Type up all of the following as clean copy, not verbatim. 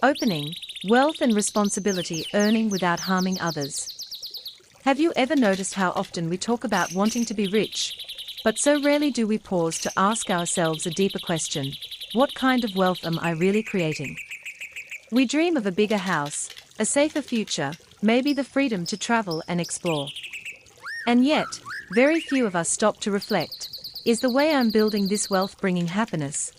Opening, wealth and responsibility, earning without harming others. Have you ever noticed how often we talk about wanting to be rich, but so rarely do we pause to ask ourselves a deeper question: what kind of wealth am I really creating? We dream of a bigger house, a safer future, maybe the freedom to travel and explore. And yet, very few of us stop to reflect: is the way I'm building this wealth bringing happiness?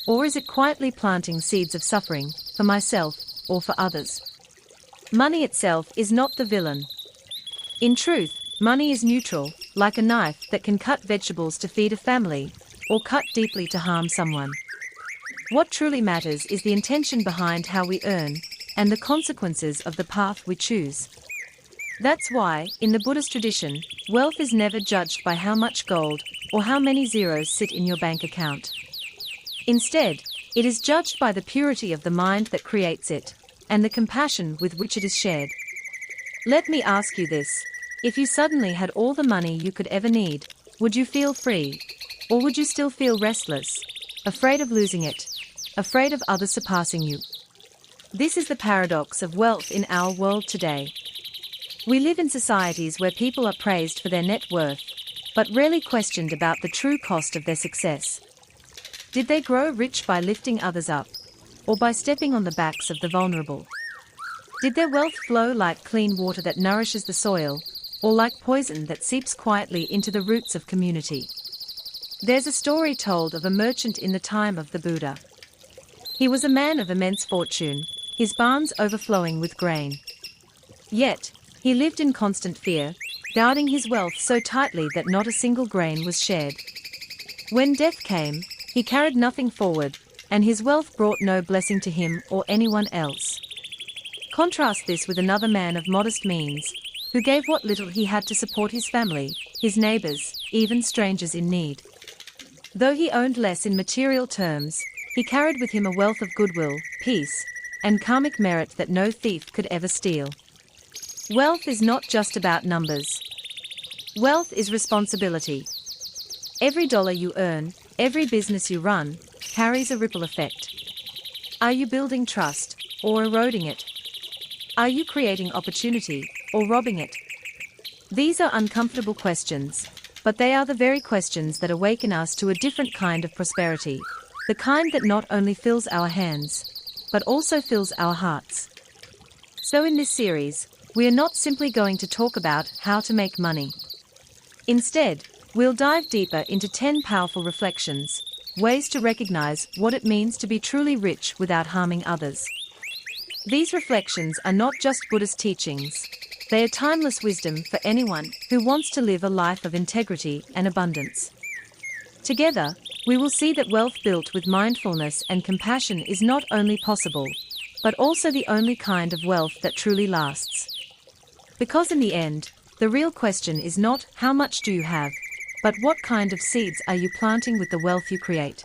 Or is it quietly planting seeds of suffering, for myself, or for others? Money itself is not the villain. In truth, money is neutral, like a knife that can cut vegetables to feed a family, or cut deeply to harm someone. What truly matters is the intention behind how we earn, and the consequences of the path we choose. That's why, in the Buddhist tradition, wealth is never judged by how much gold, or how many zeros sit in your bank account. Instead, it is judged by the purity of the mind that creates it, and the compassion with which it is shared. Let me ask you this: if you suddenly had all the money you could ever need, would you feel free? Or would you still feel restless, afraid of losing it, afraid of others surpassing you? This is the paradox of wealth in our world today. We live in societies where people are praised for their net worth, but rarely questioned about the true cost of their success. Did they grow rich by lifting others up, or by stepping on the backs of the vulnerable? Did their wealth flow like clean water that nourishes the soil, or like poison that seeps quietly into the roots of community? There's a story told of a merchant in the time of the Buddha. He was a man of immense fortune, his barns overflowing with grain. Yet, he lived in constant fear, guarding his wealth so tightly that not a single grain was shared. When death came, he carried nothing forward, and his wealth brought no blessing to him or anyone else. Contrast this with another man of modest means, who gave what little he had to support his family, his neighbors, even strangers in need. Though he owned less in material terms, he carried with him a wealth of goodwill, peace, and karmic merit that no thief could ever steal. Wealth is not just about numbers. Wealth is responsibility. Every dollar you earn, every business you run, carries a ripple effect. Are you building trust, or eroding it? Are you creating opportunity, or robbing it? These are uncomfortable questions, but they are the very questions that awaken us to a different kind of prosperity, the kind that not only fills our hands, but also fills our hearts. So in this series, we are not simply going to talk about how to make money. Instead, we'll dive deeper into 10 powerful reflections, ways to recognize what it means to be truly rich without harming others. These reflections are not just Buddhist teachings, they are timeless wisdom for anyone who wants to live a life of integrity and abundance. Together, we will see that wealth built with mindfulness and compassion is not only possible, but also the only kind of wealth that truly lasts. Because in the end, the real question is not how much do you have, but what kind of seeds are you planting with the wealth you create?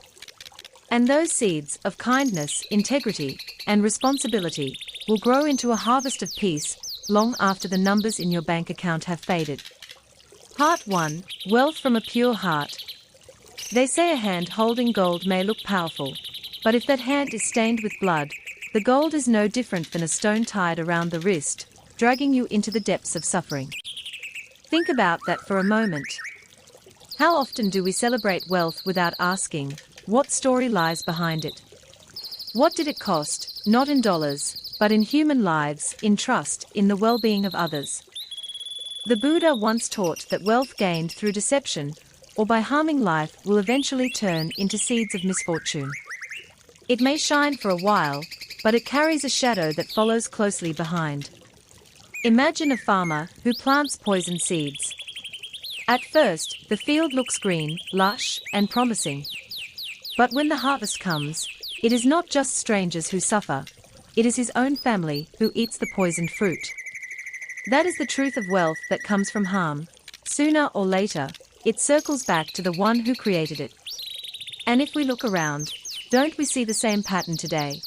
And those seeds of kindness, integrity, and responsibility will grow into a harvest of peace long after the numbers in your bank account have faded. Part 1: Wealth from a Pure Heart. They say a hand holding gold may look powerful, but if that hand is stained with blood, the gold is no different than a stone tied around the wrist, dragging you into the depths of suffering. Think about that for a moment. How often do we celebrate wealth without asking, what story lies behind it? What did it cost, not in dollars, but in human lives, in trust, in the well-being of others? The Buddha once taught that wealth gained through deception, or by harming life, will eventually turn into seeds of misfortune. It may shine for a while, but it carries a shadow that follows closely behind. Imagine a farmer who plants poison seeds. At first, the field looks green, lush, and promising. But when the harvest comes, it is not just strangers who suffer, it is his own family who eats the poisoned fruit. That is the truth of wealth that comes from harm. Sooner or later, it circles back to the one who created it. And if we look around, don't we see the same pattern today?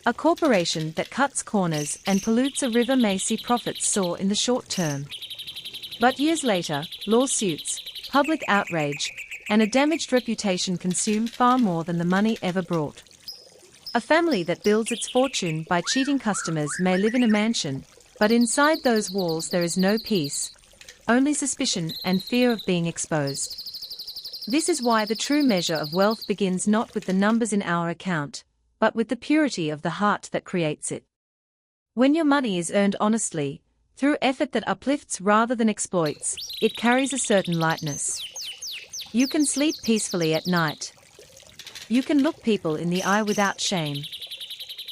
A corporation that cuts corners and pollutes a river may see profits soar in the short term. But years later, lawsuits, public outrage, and a damaged reputation consume far more than the money ever brought. A family that builds its fortune by cheating customers may live in a mansion, but inside those walls there is no peace, only suspicion and fear of being exposed. This is why the true measure of wealth begins not with the numbers in our account, but with the purity of the heart that creates it. When your money is earned honestly, through effort that uplifts rather than exploits, it carries a certain lightness. You can sleep peacefully at night. You can look people in the eye without shame.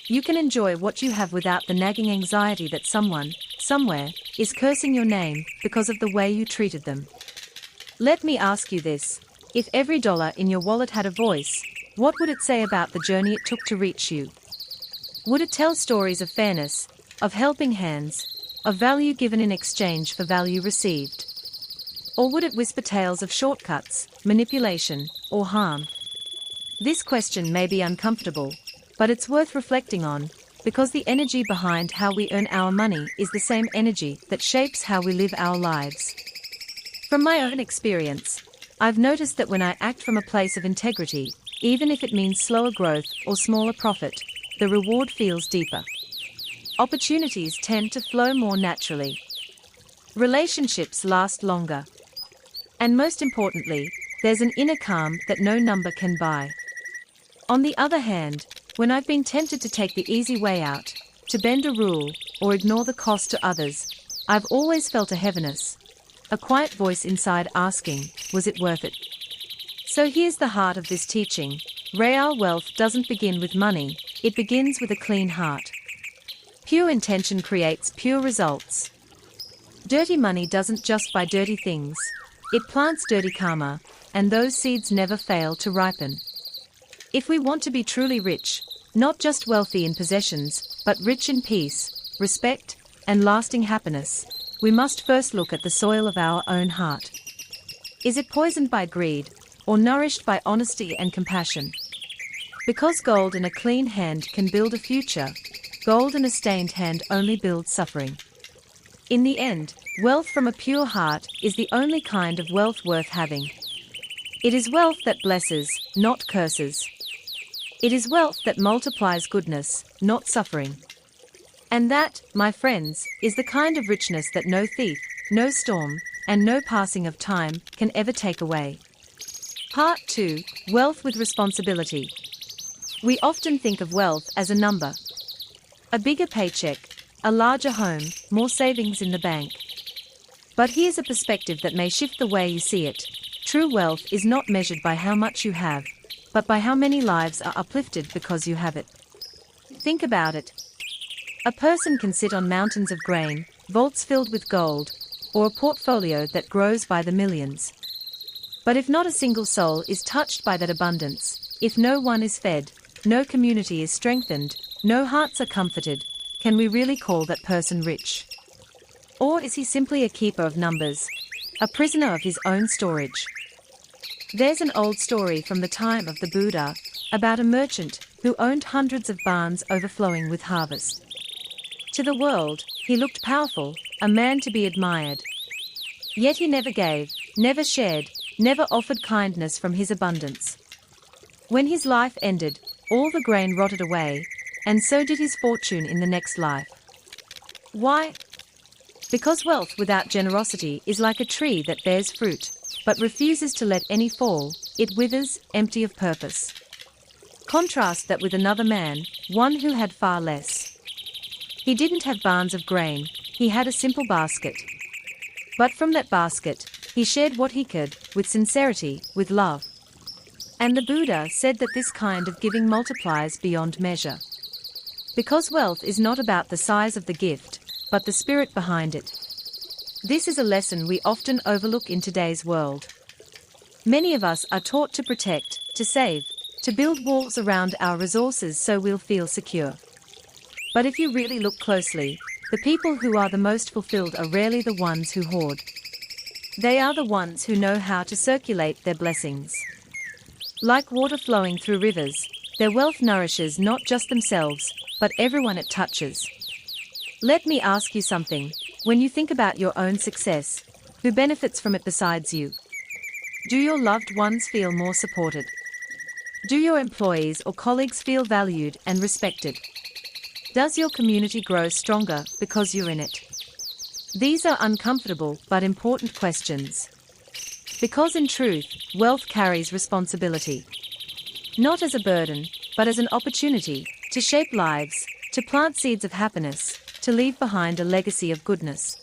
You can enjoy what you have without the nagging anxiety that someone, somewhere, is cursing your name because of the way you treated them. Let me ask you this: if every dollar in your wallet had a voice, what would it say about the journey it took to reach you? Would it tell stories of fairness, of helping hands, of value given in exchange for value received? Or would it whisper tales of shortcuts, manipulation, or harm? This question may be uncomfortable, but it's worth reflecting on, because the energy behind how we earn our money is the same energy that shapes how we live our lives. From my own experience, I've noticed that when I act from a place of integrity, even if it means slower growth or smaller profit, the reward feels deeper. Opportunities tend to flow more naturally. Relationships last longer. And most importantly, there's an inner calm that no number can buy. On the other hand, when I've been tempted to take the easy way out, to bend a rule, or ignore the cost to others, I've always felt a heaviness, a quiet voice inside asking, was it worth it? So here's the heart of this teaching: real wealth doesn't begin with money, it begins with a clean heart. Pure intention creates pure results. Dirty money doesn't just buy dirty things, it plants dirty karma, and those seeds never fail to ripen. If we want to be truly rich, not just wealthy in possessions, but rich in peace, respect, and lasting happiness, we must first look at the soil of our own heart. Is it poisoned by greed, or nourished by honesty and compassion? Because gold in a clean hand can build a future, gold in a stained hand only builds suffering. In the end, wealth from a pure heart is the only kind of wealth worth having. It is wealth that blesses, not curses. It is wealth that multiplies goodness, not suffering. And that, my friends, is the kind of richness that no thief, no storm, and no passing of time can ever take away. Part 2: Wealth with Responsibility. We often think of wealth as a number. A bigger paycheck, a larger home, more savings in the bank. But here's a perspective that may shift the way you see it. True wealth is not measured by how much you have, but by how many lives are uplifted because you have it. Think about it. A person can sit on mountains of grain, vaults filled with gold, or a portfolio that grows by the millions. But if not a single soul is touched by that abundance, if no one is fed, no community is strengthened, no hearts are comforted, can we really call that person rich? Or is he simply a keeper of numbers, a prisoner of his own storage? There's an old story from the time of the Buddha about a merchant who owned hundreds of barns overflowing with harvest. To the world, he looked powerful, a man to be admired. Yet he never gave, never shared, never offered kindness from his abundance. When his life ended, all the grain rotted away, and so did his fortune in the next life. Why? Because wealth without generosity is like a tree that bears fruit, but refuses to let any fall, it withers, empty of purpose. Contrast that with another man, one who had far less. He didn't have barns of grain, he had a simple basket. But from that basket, he shared what he could, with sincerity, with love. And the Buddha said that this kind of giving multiplies beyond measure. Because wealth is not about the size of the gift, but the spirit behind it. This is a lesson we often overlook in today's world. Many of us are taught to protect, to save, to build walls around our resources so we'll feel secure. But if you really look closely, the people who are the most fulfilled are rarely the ones who hoard. They are the ones who know how to circulate their blessings. Like water flowing through rivers, their wealth nourishes not just themselves, but everyone it touches. Let me ask you something. When you think about your own success, who benefits from it besides you? Do your loved ones feel more supported? Do your employees or colleagues feel valued and respected? Does your community grow stronger because you're in it? These are uncomfortable but important questions. Because in truth, wealth carries responsibility. Not as a burden, but as an opportunity to shape lives, to plant seeds of happiness, to leave behind a legacy of goodness.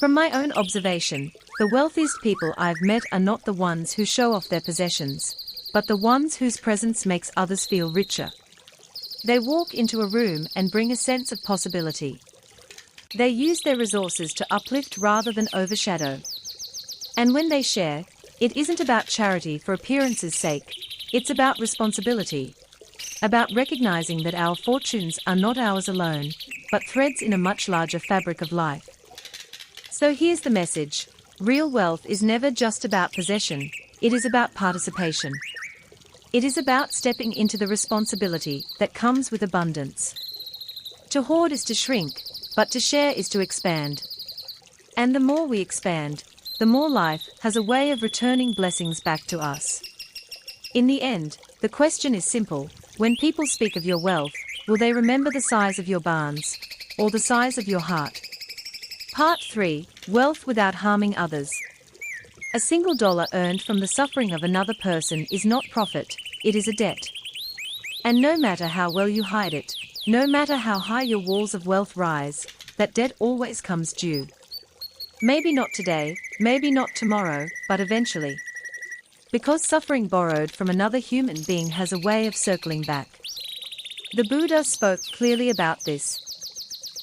From my own observation, the wealthiest people I've met are not the ones who show off their possessions, but the ones whose presence makes others feel richer. They walk into a room and bring a sense of possibility. They use their resources to uplift rather than overshadow. And when they share, it isn't about charity for appearance's sake, it's about responsibility. About recognizing that our fortunes are not ours alone, but threads in a much larger fabric of life. So here's the message: real wealth is never just about possession, it is about participation. It is about stepping into the responsibility that comes with abundance. To hoard is to shrink, but to share is to expand. And the more we expand, the more life has a way of returning blessings back to us. In the end, the question is simple: when people speak of your wealth, will they remember the size of your barns, or the size of your heart? Part 3: Wealth without harming others. A single dollar earned from the suffering of another person is not profit, it is a debt. And no matter how well you hide it, no matter how high your walls of wealth rise, that debt always comes due. Maybe not today, maybe not tomorrow, but eventually. Because suffering borrowed from another human being has a way of circling back. The Buddha spoke clearly about this.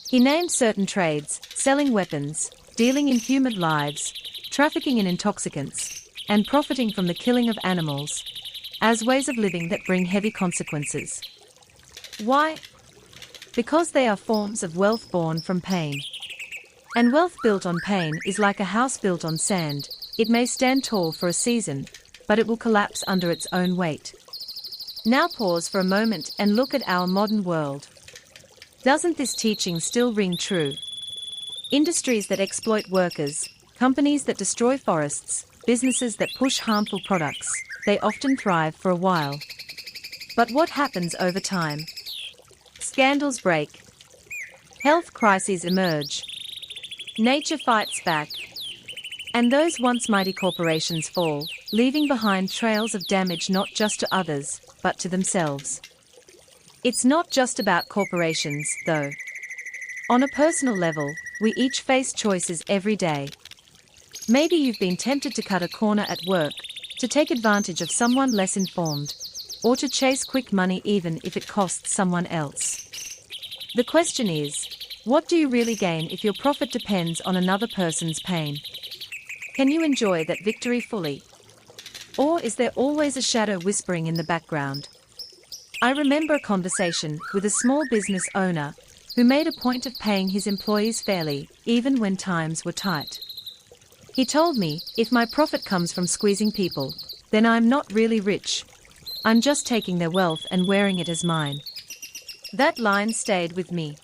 He named certain trades, selling weapons, dealing in human lives, trafficking in intoxicants, and profiting from the killing of animals, as ways of living that bring heavy consequences. Why? Because they are forms of wealth born from pain. And wealth built on pain is like a house built on sand. It may stand tall for a season, but it will collapse under its own weight. Now pause for a moment and look at our modern world. Doesn't this teaching still ring true? Industries that exploit workers, companies that destroy forests, businesses that push harmful products, they often thrive for a while. But what happens over time? Scandals break. Health crises emerge. Nature fights back. And those once mighty corporations fall, leaving behind trails of damage not just to others, but to themselves. It's not just about corporations, though. On a personal level, we each face choices every day. Maybe you've been tempted to cut a corner at work, to take advantage of someone less informed, or to chase quick money even if it costs someone else. The question is, what do you really gain if your profit depends on another person's pain? Can you enjoy that victory fully? Or is there always a shadow whispering in the background? I remember a conversation with a small business owner who made a point of paying his employees fairly, even when times were tight. He told me, if my profit comes from squeezing people, then I'm not really rich. I'm just taking their wealth and wearing it as mine. That line stayed with me.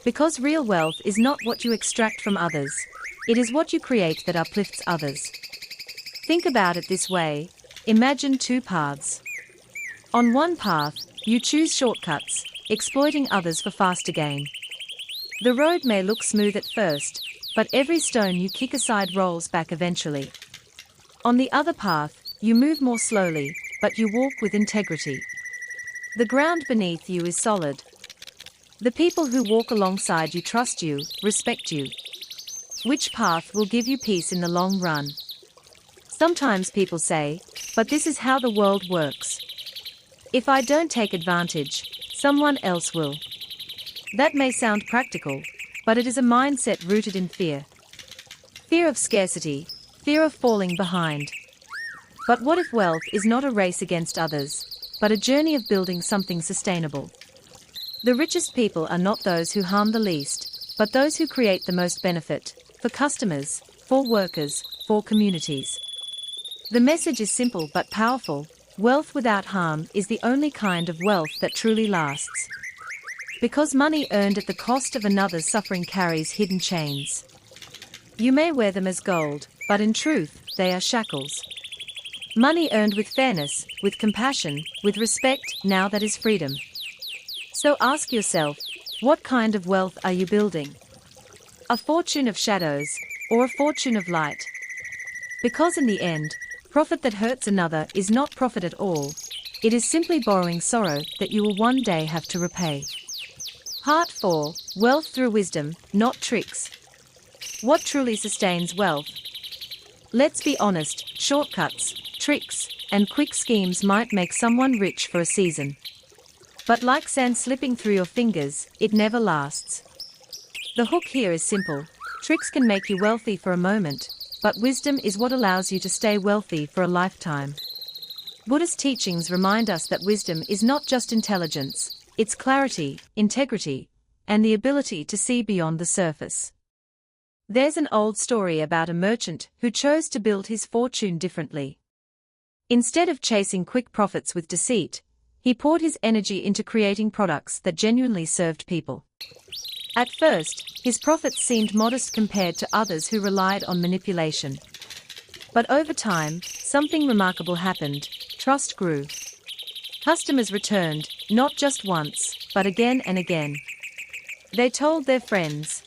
Because real wealth is not what you extract from others, it is what you create that uplifts others. Think about it this way: imagine two paths. On one path, you choose shortcuts, exploiting others for faster gain. The road may look smooth at first, but every stone you kick aside rolls back eventually. On the other path, you move more slowly, but you walk with integrity. The ground beneath you is solid. The people who walk alongside you trust you, respect you. Which path will give you peace in the long run? Sometimes people say, but this is how the world works. If I don't take advantage, someone else will. That may sound practical, but it is a mindset rooted in fear. Fear of scarcity, fear of falling behind. But what if wealth is not a race against others, but a journey of building something sustainable? The richest people are not those who harm the least, but those who create the most benefit, for customers, for workers, for communities. The message is simple but powerful: wealth without harm is the only kind of wealth that truly lasts. Because money earned at the cost of another's suffering carries hidden chains. You may wear them as gold, but in truth, they are shackles. Money earned with fairness, with compassion, with respect, now that is freedom. So ask yourself, what kind of wealth are you building? A fortune of shadows, or a fortune of light? Because in the end, profit that hurts another is not profit at all. It is simply borrowing sorrow that you will one day have to repay. Part 4. Wealth through wisdom, not tricks. What truly sustains wealth? Let's be honest, shortcuts, tricks, and quick schemes might make someone rich for a season. But like sand slipping through your fingers, it never lasts. The hook here is simple. Tricks can make you wealthy for a moment, but wisdom is what allows you to stay wealthy for a lifetime. Buddhist teachings remind us that wisdom is not just intelligence, it's clarity, integrity, and the ability to see beyond the surface. There's an old story about a merchant who chose to build his fortune differently. Instead of chasing quick profits with deceit, he poured his energy into creating products that genuinely served people. At first, his profits seemed modest compared to others who relied on manipulation. But over time, something remarkable happened. Trust grew. Customers returned, not just once, but again and again. They told their friends.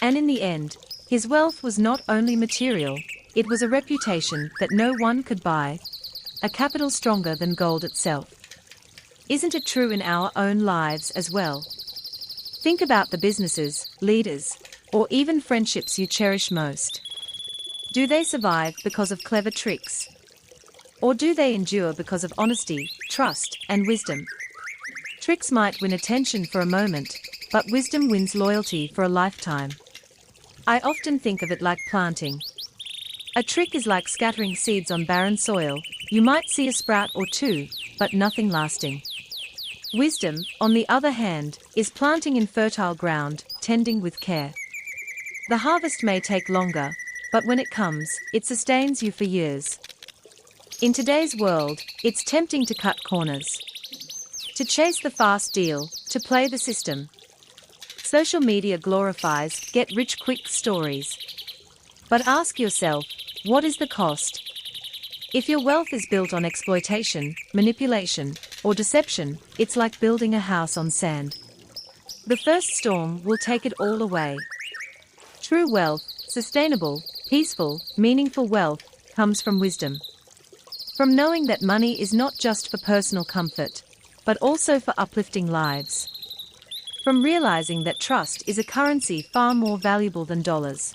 And in the end, his wealth was not only material, it was a reputation that no one could buy, a capital stronger than gold itself. Isn't it true in our own lives as well? Think about the businesses, leaders, or even friendships you cherish most. Do they survive because of clever tricks? Or do they endure because of honesty, trust, and wisdom? Tricks might win attention for a moment, but wisdom wins loyalty for a lifetime. I often think of it like planting. A trick is like scattering seeds on barren soil. You might see a sprout or two, but nothing lasting. Wisdom, on the other hand, is planting in fertile ground, tending with care. The harvest may take longer, but when it comes, it sustains you for years. In today's world, it's tempting to cut corners, to chase the fast deal, to play the system. Social media glorifies get-rich-quick stories. But ask yourself, what is the cost? If your wealth is built on exploitation, manipulation, or deception, it's like building a house on sand. The first storm will take it all away. True wealth, sustainable, peaceful, meaningful wealth, comes from wisdom. From knowing that money is not just for personal comfort, but also for uplifting lives. From realizing that trust is a currency far more valuable than dollars.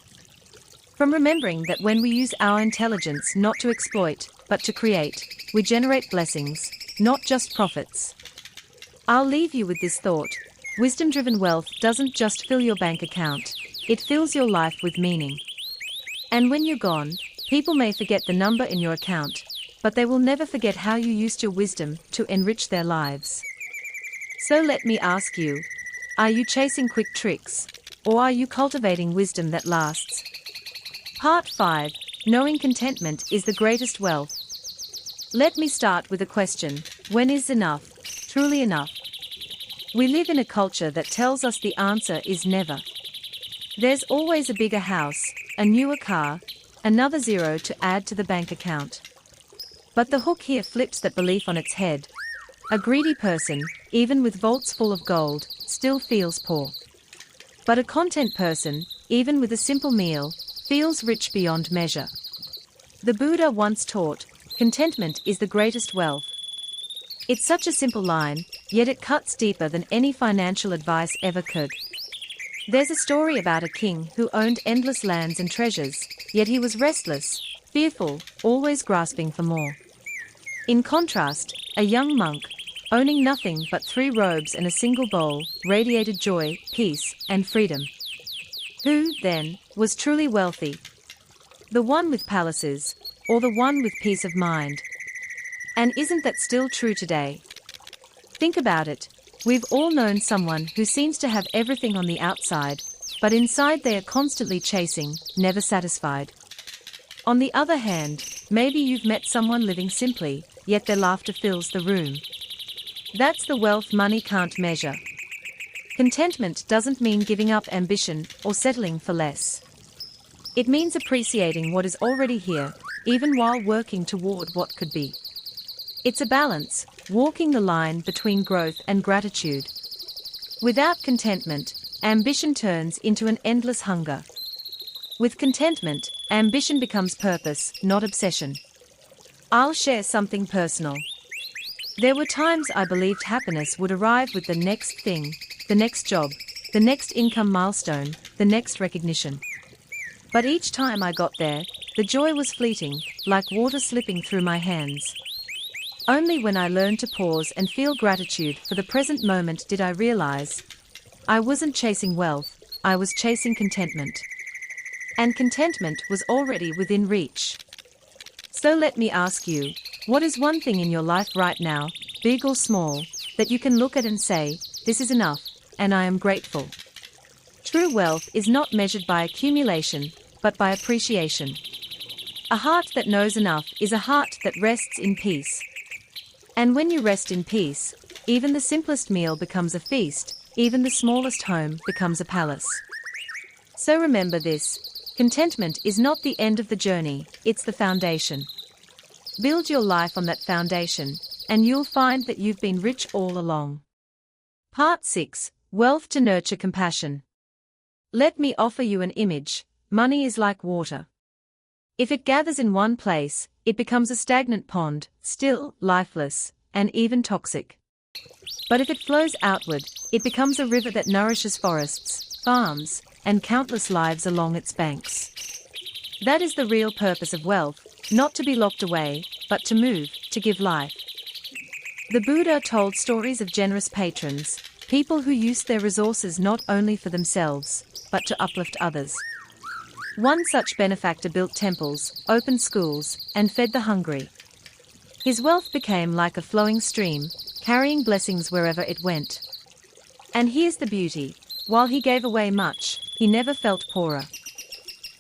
From remembering that when we use our intelligence not to exploit, but to create, we generate blessings, not just profits. I'll leave you with this thought. Wisdom-driven wealth doesn't just fill your bank account, it fills your life with meaning. And when you're gone, people may forget the number in your account, but they will never forget how you used your wisdom to enrich their lives. So let me ask you, are you chasing quick tricks, or are you cultivating wisdom that lasts? Part 5. Knowing contentment is the greatest wealth. Let me start with a question. When is enough truly enough? We live in a culture that tells us the answer is never. There's always a bigger house, a newer car, another zero to add to the bank account. But the hook here flips that belief on its head. A greedy person, even with vaults full of gold, still feels poor. But a content person, even with a simple meal, feels rich beyond measure. The Buddha once taught, contentment is the greatest wealth. It's such a simple line, yet it cuts deeper than any financial advice ever could. There's a story about a king who owned endless lands and treasures, yet he was restless, fearful, always grasping for more. In contrast, a young monk, owning nothing but 3 robes and a single bowl, radiated joy, peace, and freedom. Who, then, was truly wealthy? The one with palaces, or the one with peace of mind? And isn't that still true today? Think about it. We've all known someone who seems to have everything on the outside, but inside they are constantly chasing, never satisfied. On the other hand, maybe you've met someone living simply, yet their laughter fills the room. That's the wealth money can't measure. Contentment doesn't mean giving up ambition or settling for less. It means appreciating what is already here, even while working toward what could be. It's a balance, walking the line between growth and gratitude. Without contentment, ambition turns into an endless hunger. With contentment, ambition becomes purpose, not obsession. I'll share something personal. There were times I believed happiness would arrive with the next thing, the next job, the next income milestone, the next recognition. But each time I got there, the joy was fleeting, like water slipping through my hands. Only when I learned to pause and feel gratitude for the present moment did I realize I wasn't chasing wealth, I was chasing contentment. And contentment was already within reach. So let me ask you, what is one thing in your life right now, big or small, that you can look at and say, this is enough, and I am grateful? True wealth is not measured by accumulation, but by appreciation. A heart that knows enough is a heart that rests in peace. And when you rest in peace, even the simplest meal becomes a feast, even the smallest home becomes a palace. So remember this, contentment is not the end of the journey, it's the foundation. Build your life on that foundation, and you'll find that you've been rich all along. Part 6. Wealth to nurture compassion. Let me offer you an image. Money is like water. If it gathers in one place, it becomes a stagnant pond, still, lifeless, and even toxic. But if it flows outward, it becomes a river that nourishes forests, farms, and countless lives along its banks. That is the real purpose of wealth, not to be locked away, but to move, to give life. The Buddha told stories of generous patrons, people who used their resources not only for themselves, but to uplift others. One such benefactor built temples, opened schools, and fed the hungry. His wealth became like a flowing stream, carrying blessings wherever it went. And here's the beauty, while he gave away much, he never felt poorer.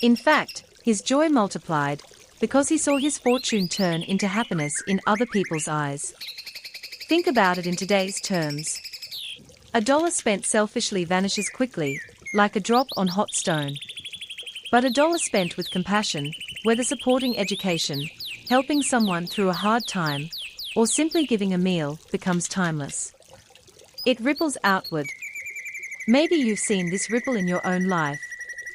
In fact, his joy multiplied, because he saw his fortune turn into happiness in other people's eyes. Think about it in today's terms. $1 spent selfishly vanishes quickly, like a drop on hot stone. But $1 spent with compassion, whether supporting education, helping someone through a hard time, or simply giving a meal, becomes timeless. It ripples outward. Maybe you've seen this ripple in your own life,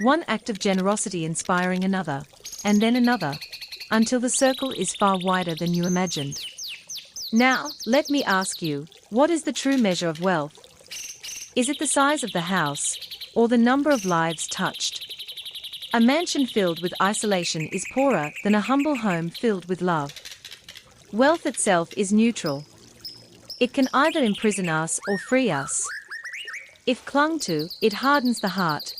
one act of generosity inspiring another, and then another, until the circle is far wider than you imagined. Now, let me ask you, what is the true measure of wealth? Is it the size of the house, or the number of lives touched? A mansion filled with isolation is poorer than a humble home filled with love. Wealth itself is neutral. It can either imprison us or free us. If clung to, it hardens the heart.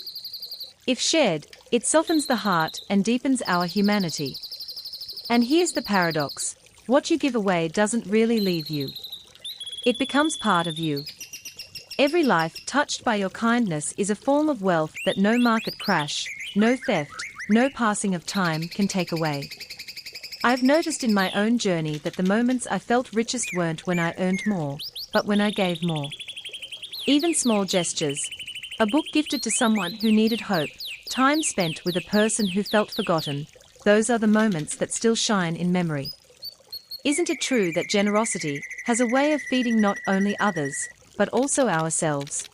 If shared, it softens the heart and deepens our humanity. And here's the paradox. What you give away doesn't really leave you. It becomes part of you. Every life touched by your kindness is a form of wealth that no market crash, no theft, no passing of time can take away. I've noticed in my own journey that the moments I felt richest weren't when I earned more, but when I gave more. Even small gestures, a book gifted to someone who needed hope, time spent with a person who felt forgotten, those are the moments that still shine in memory. Isn't it true that generosity has a way of feeding not only others, but also ourselves?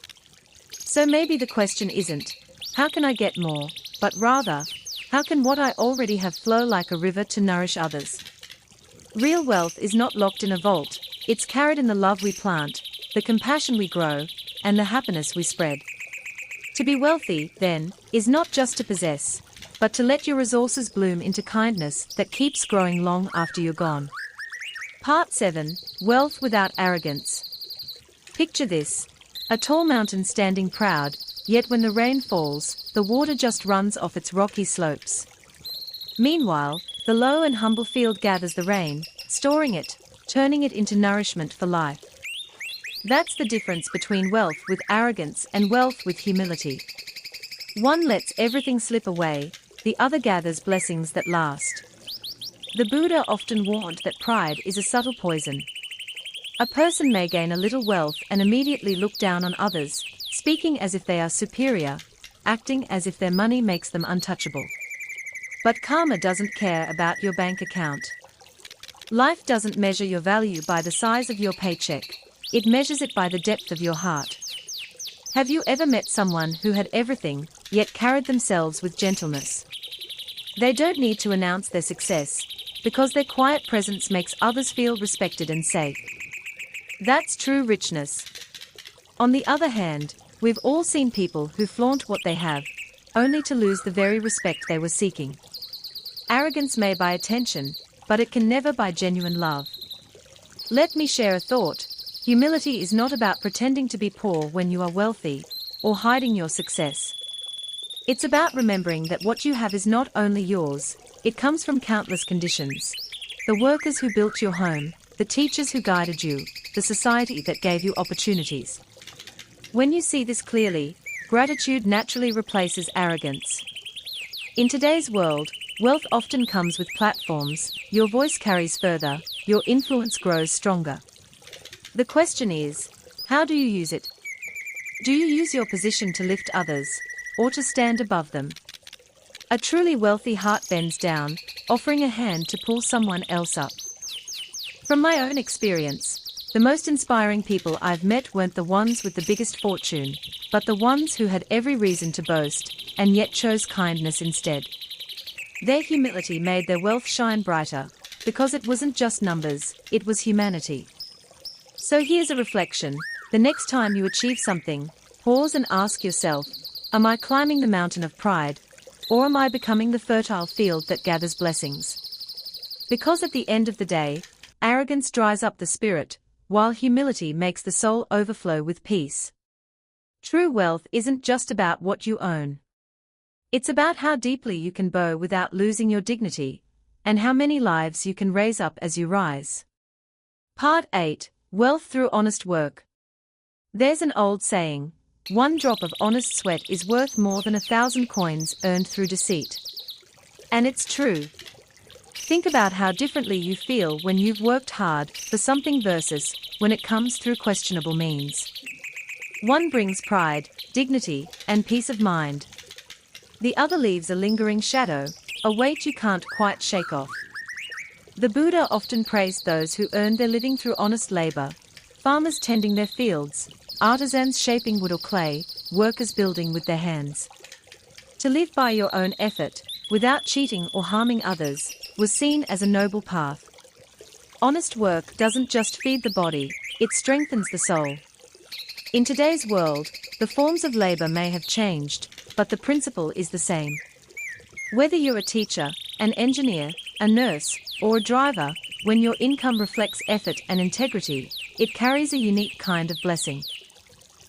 So maybe the question isn't, how can I get more, but rather, how can what I already have flow like a river to nourish others? Real wealth is not locked in a vault, it's carried in the love we plant, the compassion we grow, and the happiness we spread. To be wealthy, then, is not just to possess, but to let your resources bloom into kindness that keeps growing long after you're gone. Part 7. Wealth without arrogance. Picture this. A tall mountain standing proud, yet when the rain falls, the water just runs off its rocky slopes. Meanwhile, the low and humble field gathers the rain, storing it, turning it into nourishment for life. That's the difference between wealth with arrogance and wealth with humility. One lets everything slip away, the other gathers blessings that last. The Buddha often warned that pride is a subtle poison. A person may gain a little wealth and immediately look down on others, speaking as if they are superior, acting as if their money makes them untouchable. But karma doesn't care about your bank account. Life doesn't measure your value by the size of your paycheck. It measures it by the depth of your heart. Have you ever met someone who had everything, yet carried themselves with gentleness? They don't need to announce their success, because their quiet presence makes others feel respected and safe. That's true richness. On the other hand, we've all seen people who flaunt what they have, only to lose the very respect they were seeking. Arrogance may buy attention, but it can never buy genuine love. Let me share a thought. Humility is not about pretending to be poor when you are wealthy, or hiding your success. It's about remembering that what you have is not only yours, it comes from countless conditions. The workers who built your home, the teachers who guided you, the society that gave you opportunities. When you see this clearly, gratitude naturally replaces arrogance. In today's world, wealth often comes with platforms, your voice carries further, your influence grows stronger. The question is, how do you use it? Do you use your position to lift others, or to stand above them? A truly wealthy heart bends down, offering a hand to pull someone else up. From my own experience, the most inspiring people I've met weren't the ones with the biggest fortune, but the ones who had every reason to boast, and yet chose kindness instead. Their humility made their wealth shine brighter, because it wasn't just numbers, it was humanity. So here's a reflection. The next time you achieve something, pause and ask yourself, am I climbing the mountain of pride, or am I becoming the fertile field that gathers blessings? Because at the end of the day, arrogance dries up the spirit, while humility makes the soul overflow with peace. True wealth isn't just about what you own. It's about how deeply you can bow without losing your dignity, and how many lives you can raise up as you rise. Part 8. Wealth through honest work. There's an old saying, one drop of honest sweat is worth more than 1,000 coins earned through deceit. And it's true. Think about how differently you feel when you've worked hard for something versus when it comes through questionable means. One brings pride, dignity, and peace of mind. The other leaves a lingering shadow, a weight you can't quite shake off. The Buddha often praised those who earned their living through honest labor, farmers tending their fields, artisans shaping wood or clay, workers building with their hands. To live by your own effort, without cheating or harming others, was seen as a noble path. Honest work doesn't just feed the body, it strengthens the soul. In today's world, the forms of labor may have changed, but the principle is the same. Whether you're a teacher, an engineer, a nurse, or a driver, when your income reflects effort and integrity, it carries a unique kind of blessing.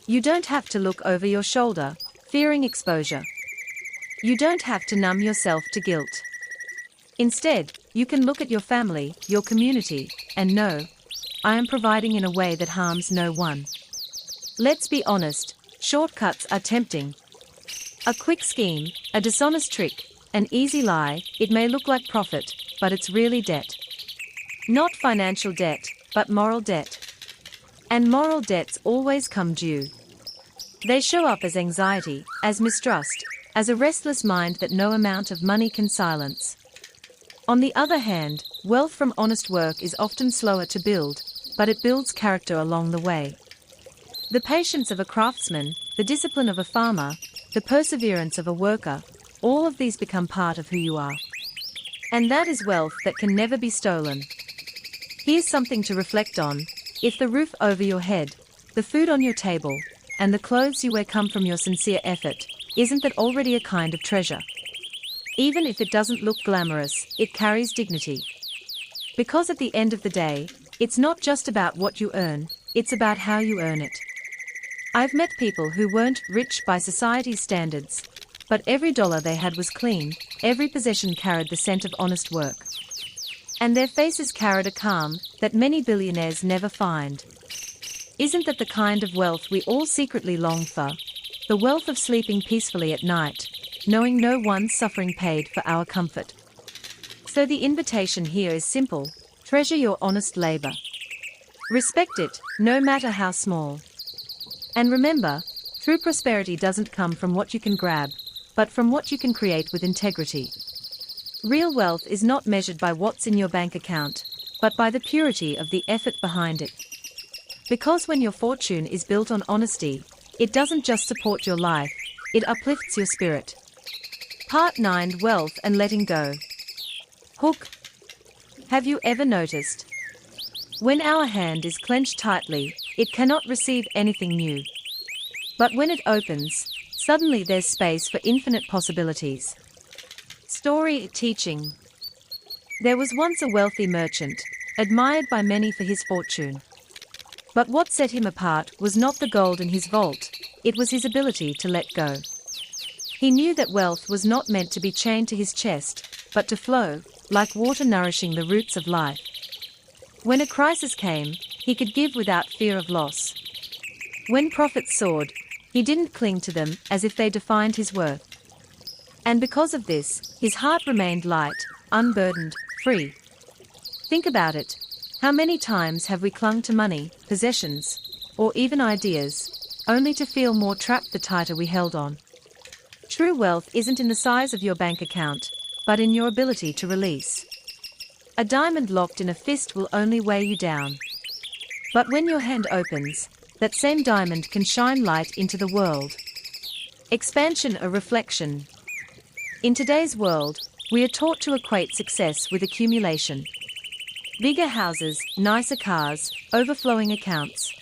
You don't have to look over your shoulder, fearing exposure. You don't have to numb yourself to guilt. Instead, you can look at your family, your community, and know, I am providing in a way that harms no one. Let's be honest, shortcuts are tempting. A quick scheme, a dishonest trick, an easy lie, it may look like profit, but it's really debt. Not financial debt, but moral debt. And moral debts always come due. They show up as anxiety, as mistrust, as a restless mind that no amount of money can silence. On the other hand, wealth from honest work is often slower to build, but it builds character along the way. The patience of a craftsman, the discipline of a farmer, the perseverance of a worker, all of these become part of who you are. And that is wealth that can never be stolen. Here's something to reflect on. If the roof over your head, the food on your table, and the clothes you wear come from your sincere effort, isn't that already a kind of treasure? Even if it doesn't look glamorous, it carries dignity. Because at the end of the day, it's not just about what you earn, it's about how you earn it. I've met people who weren't rich by society's standards, but every dollar they had was clean, every possession carried the scent of honest work. And their faces carried a calm that many billionaires never find. Isn't that the kind of wealth we all secretly long for? The wealth of sleeping peacefully at night, knowing no one's suffering paid for our comfort. So the invitation here is simple: treasure your honest labor. Respect it, no matter how small. And remember, true prosperity doesn't come from what you can grab, but from what you can create with integrity. Real wealth is not measured by what's in your bank account, but by the purity of the effort behind it. Because when your fortune is built on honesty, it doesn't just support your life, it uplifts your spirit. Part 9: Wealth and Letting Go. Hook. Have you ever noticed? When our hand is clenched tightly, it cannot receive anything new. But when it opens, suddenly there's space for infinite possibilities. Story teaching. There was once a wealthy merchant, admired by many for his fortune. But what set him apart was not the gold in his vault, it was his ability to let go. He knew that wealth was not meant to be chained to his chest, but to flow, like water nourishing the roots of life. When a crisis came, he could give without fear of loss. When profits soared, he didn't cling to them as if they defined his worth. And because of this, his heart remained light, unburdened, free. Think about it. How many times have we clung to money, possessions, or even ideas, only to feel more trapped the tighter we held on? True wealth isn't in the size of your bank account, but in your ability to release. A diamond locked in a fist will only weigh you down. But when your hand opens, that same diamond can shine light into the world. Expansion or reflection. In today's world, we are taught to equate success with accumulation. Bigger houses, nicer cars, overflowing accounts.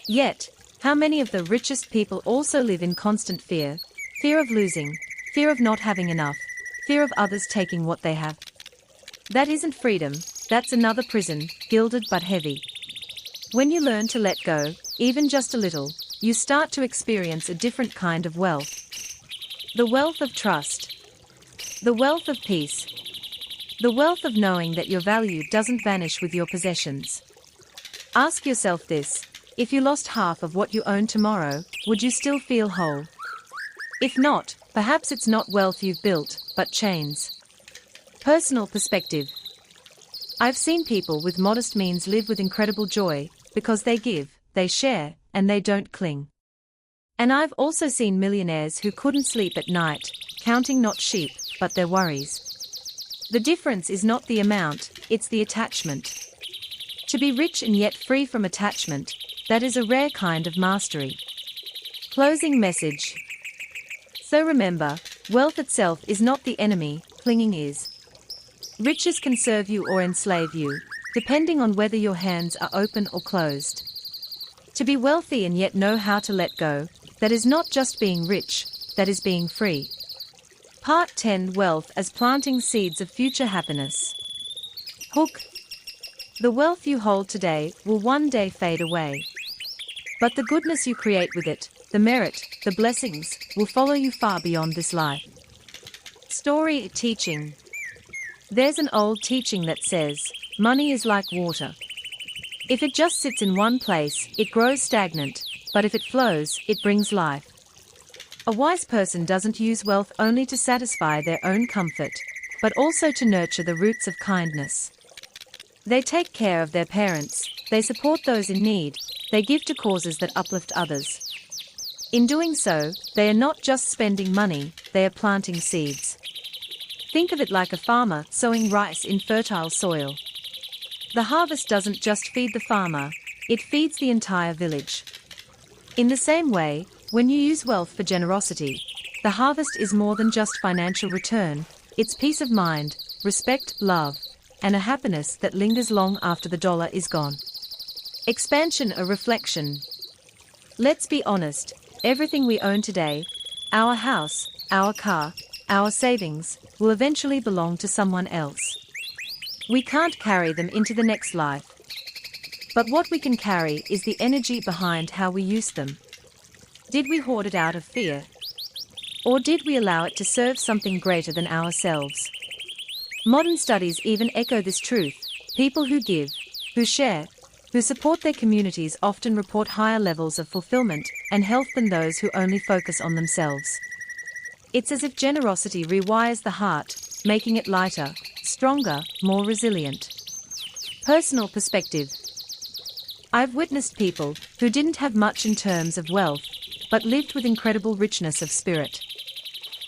Yet, how many of the richest people also live in constant fear? Fear of losing, fear of not having enough, fear of others taking what they have. That isn't freedom, that's another prison, gilded but heavy. When you learn to let go, even just a little, you start to experience a different kind of wealth. The wealth of trust. The wealth of peace. The wealth of knowing that your value doesn't vanish with your possessions. Ask yourself this: if you lost half of what you own tomorrow, would you still feel whole? If not, perhaps it's not wealth you've built, but chains. Personal perspective. I've seen people with modest means live with incredible joy, because they give, they share, and they don't cling. And I've also seen millionaires who couldn't sleep at night, counting not sheep, but their worries. The difference is not the amount, it's the attachment. To be rich and yet free from attachment, that is a rare kind of mastery. Closing message. So remember, wealth itself is not the enemy, clinging is. Riches can serve you or enslave you, depending on whether your hands are open or closed. To be wealthy and yet know how to let go, that is not just being rich, that is being free. Part 10: Wealth as planting seeds of future happiness. Hook. The wealth you hold today will one day fade away. But the goodness you create with it, the merit, the blessings, will follow you far beyond this life. Story teaching. There's an old teaching that says, money is like water. If it just sits in one place, it grows stagnant, but if it flows, it brings life. A wise person doesn't use wealth only to satisfy their own comfort, but also to nurture the roots of kindness. They take care of their parents, they support those in need, they give to causes that uplift others. In doing so, they are not just spending money, they are planting seeds. Think of it like a farmer sowing rice in fertile soil. The harvest doesn't just feed the farmer, it feeds the entire village. In the same way, when you use wealth for generosity, the harvest is more than just financial return, it's peace of mind, respect, love, and a happiness that lingers long after the dollar is gone. Expansion or reflection. Let's be honest, everything we own today, our house, our car, our savings, will eventually belong to someone else. We can't carry them into the next life. But what we can carry is the energy behind how we use them. Did we hoard it out of fear? Or did we allow it to serve something greater than ourselves? Modern studies even echo this truth. People who give, who share, who support their communities often report higher levels of fulfillment and health than those who only focus on themselves. It's as if generosity rewires the heart, making it lighter, stronger, more resilient. Personal perspective. I've witnessed people who didn't have much in terms of wealth, but lived with incredible richness of spirit.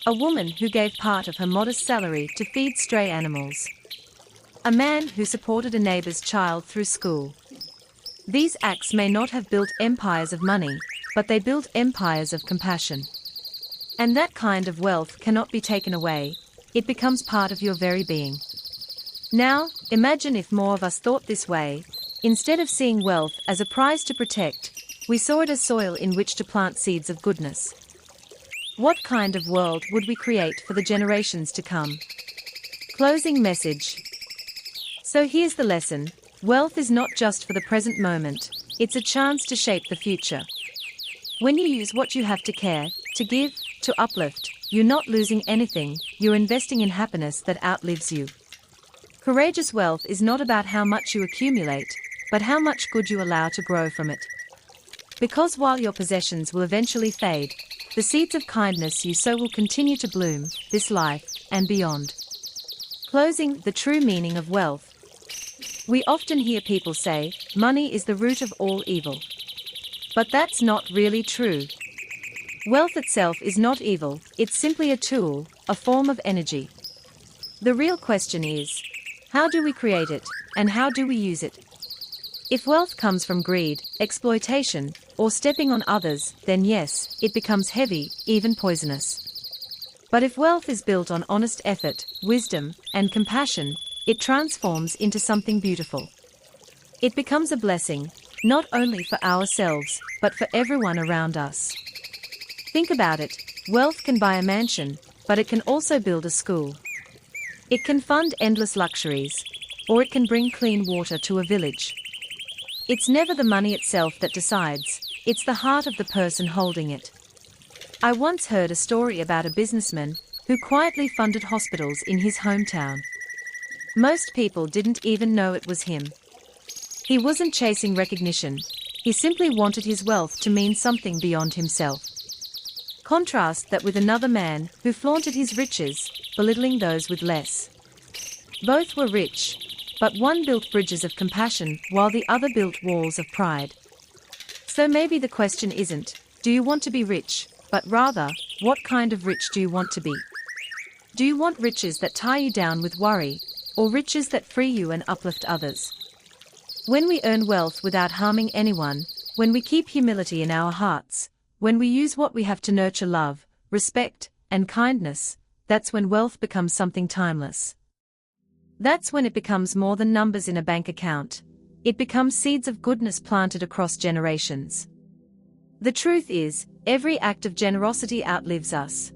A woman who gave part of her modest salary to feed stray animals. A man who supported a neighbor's child through school. These acts may not have built empires of money, but they built empires of compassion. And that kind of wealth cannot be taken away, it becomes part of your very being. Now, imagine if more of us thought this way. Instead of seeing wealth as a prize to protect, we saw it as soil in which to plant seeds of goodness. What kind of world would we create for the generations to come? Closing message. So here's the lesson. Wealth is not just for the present moment, it's a chance to shape the future. When you use what you have to care, to give, to uplift, you're not losing anything, you're investing in happiness that outlives you. Courageous wealth is not about how much you accumulate, but how much good you allow to grow from it. Because while your possessions will eventually fade, the seeds of kindness you sow will continue to bloom, this life, and beyond. Closing, the true meaning of wealth. We often hear people say, money is the root of all evil. But that's not really true. Wealth itself is not evil, it's simply a tool, a form of energy. The real question is, how do we create it, and how do we use it? If wealth comes from greed, exploitation, or stepping on others, then yes, it becomes heavy, even poisonous. But if wealth is built on honest effort, wisdom, and compassion, it transforms into something beautiful. It becomes a blessing, not only for ourselves, but for everyone around us. Think about it, wealth can buy a mansion, but it can also build a school. It can fund endless luxuries, or it can bring clean water to a village. It's never the money itself that decides, it's the heart of the person holding it. I once heard a story about a businessman who quietly funded hospitals in his hometown. Most people didn't even know it was him. He wasn't chasing recognition, he simply wanted his wealth to mean something beyond himself. Contrast that with another man who flaunted his riches, belittling those with less. Both were rich, but one built bridges of compassion while the other built walls of pride. So maybe the question isn't, do you want to be rich, but rather, what kind of rich do you want to be? Do you want riches that tie you down with worry, or riches that free you and uplift others? When we earn wealth without harming anyone, when we keep humility in our hearts, when we use what we have to nurture love, respect, and kindness, that's when wealth becomes something timeless. That's when it becomes more than numbers in a bank account. It becomes seeds of goodness planted across generations. The truth is, every act of generosity outlives us.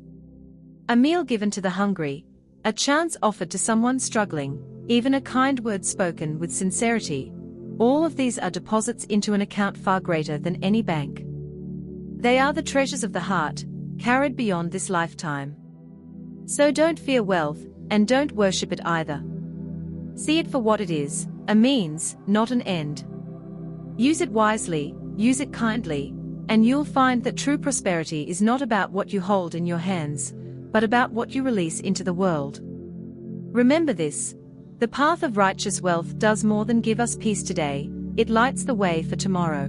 A meal given to the hungry, a chance offered to someone struggling, even a kind word spoken with sincerity, all of these are deposits into an account far greater than any bank. They are the treasures of the heart, carried beyond this lifetime. So don't fear wealth, and don't worship it either. See it for what it is, a means, not an end. Use it wisely, use it kindly, and you'll find that true prosperity is not about what you hold in your hands, but about what you release into the world. Remember this, the path of righteous wealth does more than give us peace today, it lights the way for tomorrow.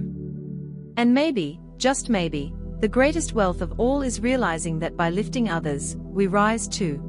And maybe, just maybe, the greatest wealth of all is realizing that by lifting others, we rise too.